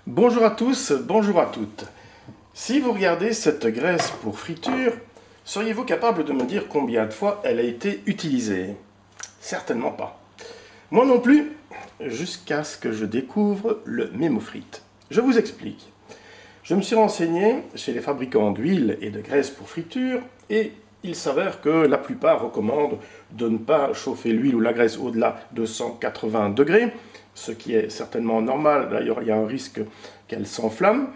Bonjour à tous, bonjour à toutes. Si vous regardez cette graisse pour friture, seriez-vous capable de me dire combien de fois elle a été utilisée? Certainement pas. Moi non plus, jusqu'à ce que je découvre le mémofrite. Je vous explique. Je me suis renseigné chez les fabricants d'huile et de graisse pour friture et il s'avère que la plupart recommandent de ne pas chauffer l'huile ou la graisse au-delà de 180 degrés, ce qui est certainement normal. D'ailleurs, il y a un risque qu'elle s'enflamme,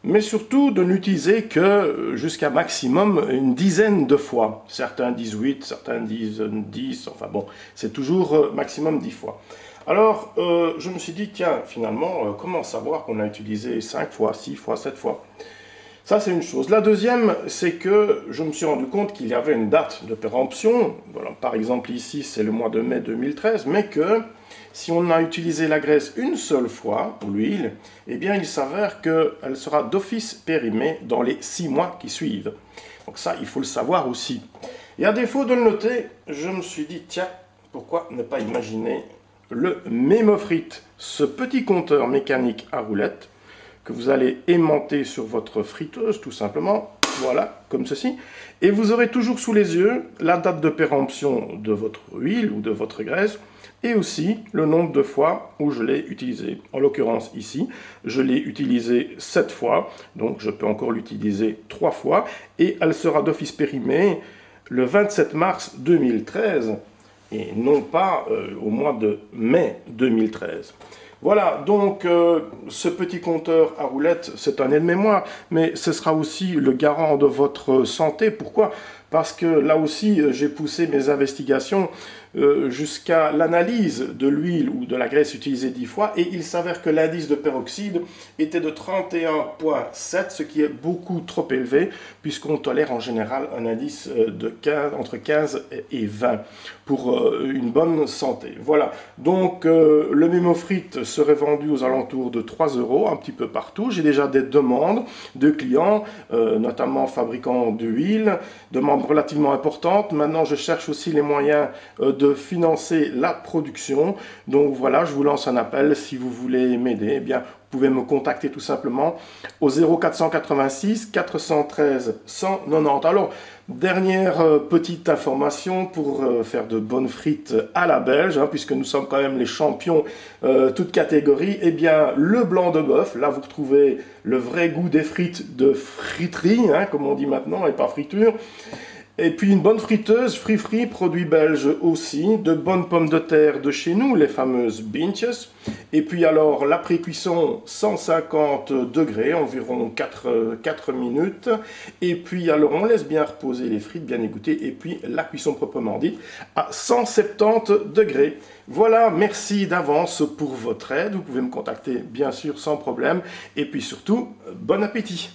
mais surtout de n'utiliser que jusqu'à maximum une dizaine de fois. Certains disent 8, certains disent 10, enfin bon, c'est toujours maximum 10 fois. Alors, je me suis dit, tiens, finalement, comment savoir qu'on a utilisé 5 fois, 6 fois, 7 fois? Ça, c'est une chose. La deuxième, c'est que je me suis rendu compte qu'il y avait une date de péremption. Voilà, par exemple, ici, c'est le mois de mai 2013, mais que si on a utilisé la graisse une seule fois, ou l'huile, eh bien, il s'avère qu'elle sera d'office périmée dans les 6 mois qui suivent. Donc ça, il faut le savoir aussi. Et à défaut de le noter, je me suis dit, tiens, pourquoi ne pas imaginer le mémofrite, ce petit compteur mécanique à roulettes que vous allez aimanter sur votre friteuse, tout simplement, voilà, comme ceci, et vous aurez toujours sous les yeux la date de péremption de votre huile ou de votre graisse, et aussi le nombre de fois où je l'ai utilisé. En l'occurrence ici, je l'ai utilisé 7 fois, donc je peux encore l'utiliser 3 fois, et elle sera d'office périmée le 27 mars 2013, et non pas au mois de mai 2013. Voilà, donc ce petit compteur à roulettes, c'est un aide-mémoire, mais ce sera aussi le garant de votre santé. Pourquoi? Parce que là aussi, j'ai poussé mes investigations jusqu'à l'analyse de l'huile ou de la graisse utilisée 10 fois, et il s'avère que l'indice de peroxyde était de 31,7, ce qui est beaucoup trop élevé, puisqu'on tolère en général un indice de 15, entre 15 et 20 pour une bonne santé. Voilà, donc le mémofrite serait vendu aux alentours de 3 euros, un petit peu partout. J'ai déjà des demandes de clients, notamment fabricants d'huile, demandes relativement importantes. Maintenant, je cherche aussi les moyens de financer la production. Donc voilà, je vous lance un appel. Si vous voulez m'aider, eh bien, vous pouvez me contacter tout simplement au 0486 413 190. Alors, dernière petite information pour faire de bonnes frites à la belge, hein, puisque nous sommes quand même les champions toutes catégories, eh bien le blanc de bœuf, là vous retrouvez le vrai goût des frites de friterie, hein, comme on dit maintenant, et pas friture. Et puis une bonne friteuse, Free, produit belge aussi, de bonnes pommes de terre de chez nous, les fameuses Binches. Et puis alors la pré-cuisson 150 degrés, environ 4 minutes. Et puis alors on laisse bien reposer les frites, bien égouttées. Et puis la cuisson proprement dite à 170 degrés. Voilà, merci d'avance pour votre aide. Vous pouvez me contacter bien sûr sans problème. Et puis surtout, bon appétit!